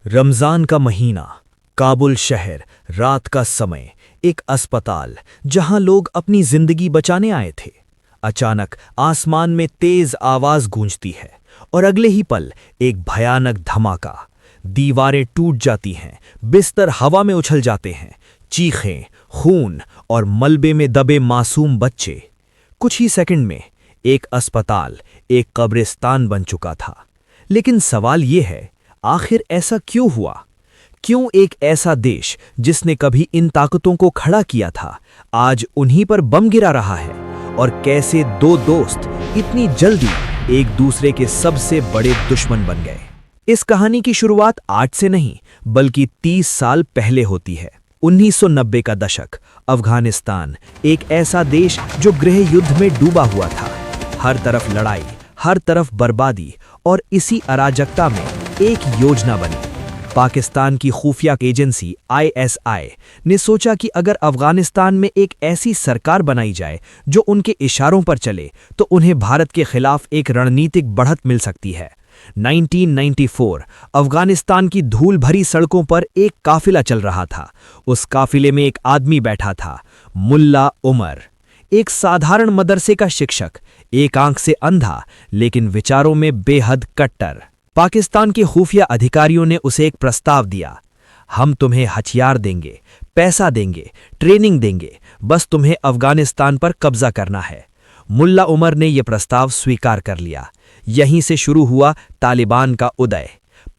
रमजान का महीना, काबुल शहर, रात का समय, एक अस्पताल जहां लोग अपनी जिंदगी बचाने आए थे। अचानक आसमान में तेज आवाज गूंजती है और अगले ही पल एक भयानक धमाका। दीवारें टूट जाती हैं, बिस्तर हवा में उछल जाते हैं, चीखें, खून और मलबे में दबे मासूम बच्चे। कुछ ही सेकंड में एक अस्पताल एक कब्रिस्तान बन चुका था। लेकिन सवाल ये है, आखिर ऐसा क्यों हुआ? क्यों एक ऐसा देश जिसने कभी इन ताकतों को खड़ा किया था, आज उन्हीं पर बम गिरा रहा है? और कैसे दो दोस्त इतनी जल्दी एक दूसरे के सबसे बड़े दुश्मन बन गए? इस कहानी की शुरुआत आज से नहीं, बल्कि 30 साल पहले होती है। 1990 का दशक, अफगानिस्तान, एक ऐसा देश जो गृह युद्ध में डूबा हुआ था। हर तरफ लड़ाई, हर तरफ बर्बादी, और इसी अराजकता में एक योजना बनी। पाकिस्तान की खुफिया एजेंसी ISI ने सोचा कि अगर अफगानिस्तान में एक ऐसी सरकार बनाई जाए जो उनके इशारों पर चले, तो उन्हें भारत के खिलाफ एक रणनीतिक बढ़त मिल सकती है। 1994 अफगानिस्तान की धूल भरी सड़कों पर एक काफिला चल रहा था। उस काफिले में एक आदमी बैठा था, मुल्ला उमर, एक साधारण मदरसे का शिक्षक, एक आंख से अंधा लेकिन विचारों में बेहद कट्टर। पाकिस्तान के खुफिया अधिकारियों ने उसे एक प्रस्ताव दिया, हम तुम्हें हथियार देंगे, पैसा देंगे, ट्रेनिंग देंगे, बस तुम्हें अफगानिस्तान पर कब्जा करना है। मुल्ला उमर ने यह प्रस्ताव स्वीकार कर लिया। यहीं से शुरू हुआ तालिबान का उदय।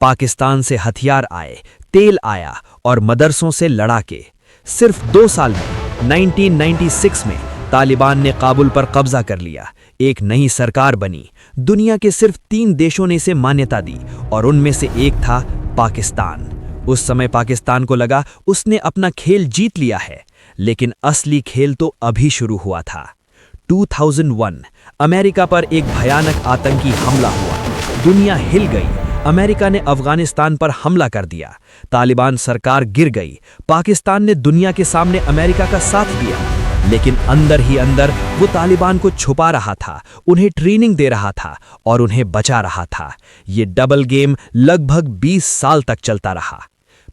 पाकिस्तान से हथियार आए, तेल आया और मदरसों से लड़ाके। सिर्फ 2 साल में 1996 में तालिबान ने काबुल पर कब्जा कर लिया। एक नई सरकार बनी। दुनिया के सिर्फ 3 देशों ने इसे मान्यता दी और उनमें से एक था पाकिस्तान। उस समय पाकिस्तान को लगा उसने अपना खेल जीत लिया है, लेकिन असली खेल तो अभी शुरू हुआ था। 2001 अमेरिका पर एक भयानक आतंकी हमला हुआ। दुनिया हिल गई। अमेरिका ने अफगानिस्तान पर हमला कर दिया। तालिबान सरकार गिर गई। पाकिस्तान ने दुनिया के सामने अमेरिका का साथ दिया, लेकिन अंदर ही अंदर वो तालिबान को छुपा रहा था, उन्हें ट्रेनिंग दे रहा था और उन्हें बचा रहा था। ये डबल गेम लगभग 20 साल तक चलता रहा।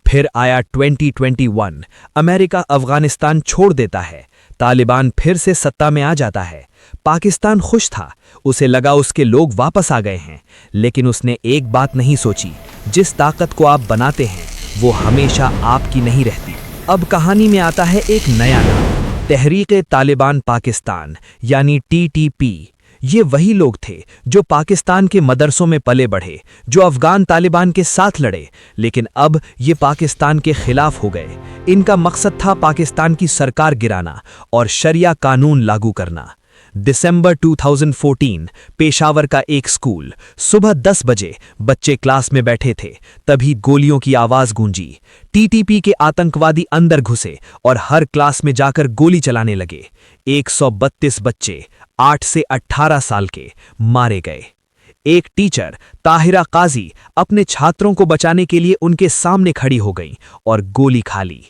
फिर आया 2021। अमेरिका अफगानिस्तान छोड़ देता है। तालिबान फिर से सत्ता में आ जाता है। पाकिस्तान खुश था, उसे लगा उसके लोग वापस आ गए हैं, लेकिन उसने एक बात नहीं सोची, जिस ताकत को आप बनाते हैं वो हमेशा आपकी नहीं रहती। अब कहानी में आता है एक नया नाम, तहरीक-ए-तालिबान पाकिस्तान यानी TTP। ये वही लोग थे जो पाकिस्तान के मदरसों में पले बढ़े, जो अफगान तालिबान के साथ लड़े, लेकिन अब ये पाकिस्तान के खिलाफ हो गए। इनका मकसद था पाकिस्तान की सरकार गिराना और शरिया कानून लागू करना। दिसंबर 2014 पेशावर का एक स्कूल, सुबह 10 बजे बच्चे क्लास में बैठे थे, तभी गोलियों की आवाज गूंजी। TTP के आतंकवादी अंदर घुसे और हर क्लास में जाकर गोली चलाने लगे। 132 बच्चे 8 से 18 साल के मारे गए। एक टीचर ताहिरा काजी अपने छात्रों को बचाने के लिए उनके सामने खड़ी हो गई और गोली खा ली।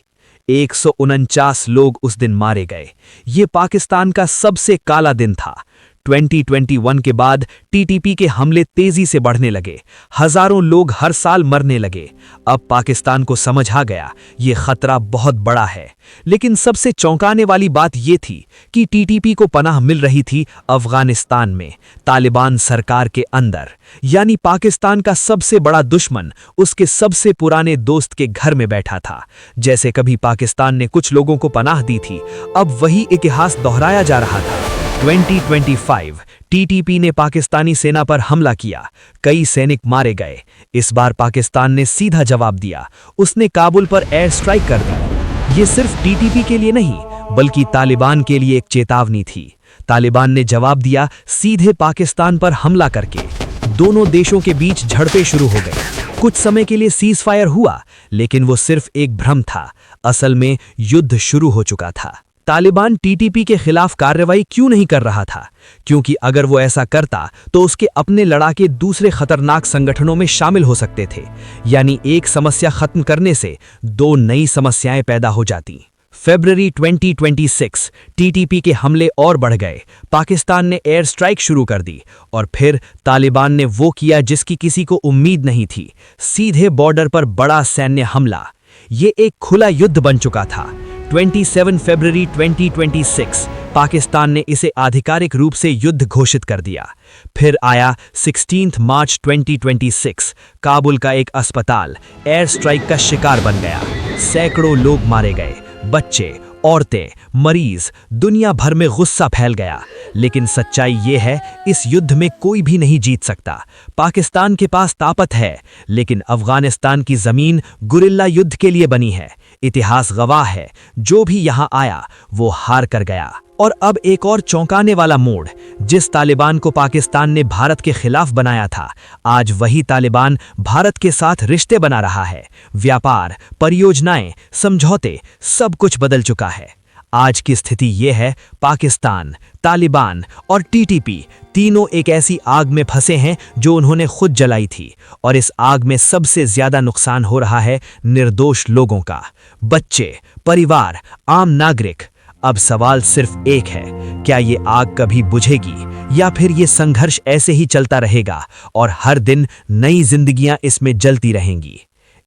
149 लोग उस दिन मारे गए। ये पाकिस्तान का सबसे काला दिन था। 2021 के बाद TTP के हमले तेजी से बढ़ने लगे। हजारों लोग हर साल मरने लगे। अब पाकिस्तान को समझ आ गया ये खतरा बहुत बड़ा है। लेकिन सबसे चौंकाने वाली बात ये थी कि TTP को पनाह मिल रही थी अफगानिस्तान में, तालिबान सरकार के अंदर। यानी पाकिस्तान का सबसे बड़ा दुश्मन उसके सबसे पुराने दोस्त के घर में बैठा था। जैसे कभी पाकिस्तान ने कुछ लोगों को पनाह दी थी, अब वही इतिहास दोहराया जा रहा था। 2025 TTP ने पाकिस्तानी सेना पर हमला किया। कई सैनिक मारे गए। इस बार पाकिस्तान ने सीधा जवाब दिया। उसने काबुल पर एयर स्ट्राइक कर दी। ये सिर्फ TTP के लिए नहीं, बल्कि तालिबान के लिए एक चेतावनी थी। तालिबान ने जवाब दिया सीधे पाकिस्तान पर हमला करके। दोनों देशों के बीच झड़पें शुरू हो गई। कुछ समय के लिए सीज फायर हुआ, लेकिन वो सिर्फ एक भ्रम था। असल में युद्ध शुरू हो चुका था। तालिबान TTP के खिलाफ कार्रवाई क्यों नहीं कर रहा था? क्योंकि अगर वो ऐसा करता तो उसके अपने लड़ाके दूसरे खतरनाक संगठनों में शामिल हो सकते थे। यानी एक समस्या खत्म करने से 2 नई समस्याएं पैदा हो जाती। फरवरी 2026 टीटीपी के हमले और बढ़ गए। पाकिस्तान ने एयर स्ट्राइक शुरू कर दी और फिर तालिबान ने वो किया जिसकी किसी को उम्मीद नहीं थी, सीधे बॉर्डर पर बड़ा सैन्य हमला। ये एक खुला युद्ध बन चुका था। 27 फरवरी 2026 पाकिस्तान ने इसे आधिकारिक रूप से युद्ध घोषित कर दिया। फिर आया 16 मार्च 2026, काबुल का एक अस्पताल एयर स्ट्राइक का शिकार बन गया। सैकड़ों लोग मारे गए, बच्चे, औरतें, मरीज, दुनिया भर में गुस्सा फैल गया। लेकिन सच्चाई ये है, इस युद्ध में कोई भी नहीं जीत सकता। पाकिस्तान के पास ताकत है, लेकिन अफगानिस्तान की जमीन गुरिल्ला युद्ध के लिए बनी है। इतिहास गवाह है, जो भी यहां आया वो हार कर गया। और अब एक और चौंकाने वाला मोड़, जिस तालिबान को पाकिस्तान ने भारत के खिलाफ बनाया था, आज वही तालिबान भारत के साथ रिश्ते बना रहा है। व्यापार, परियोजनाएं, समझौते, सब कुछ बदल चुका है। आज की स्थिति यह है, पाकिस्तान, तालिबान और टीटीपी तीनों एक ऐसी आग में फंसे हैं जो उन्होंने खुद जलाई थी। और इस आग में सबसे ज्यादा नुकसान हो रहा है निर्दोष लोगों का, बच्चे, परिवार, आम नागरिक। अब सवाल सिर्फ एक है, क्या ये आग कभी बुझेगी या फिर ये संघर्ष ऐसे ही चलता रहेगा और हर दिन नई जिंदगियां इसमें जलती रहेंगी।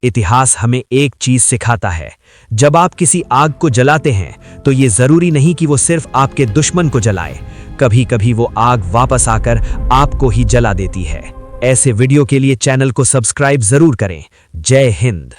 इतिहास हमें एक चीज सिखाता है, जब आप किसी आग को जलाते हैं तो ये जरूरी नहीं कि वो सिर्फ आपके दुश्मन को जलाए, कभी कभी वो आग वापस आकर आपको ही जला देती है। ऐसे वीडियो के लिए चैनल को सब्सक्राइब जरूर करें। जय हिंद।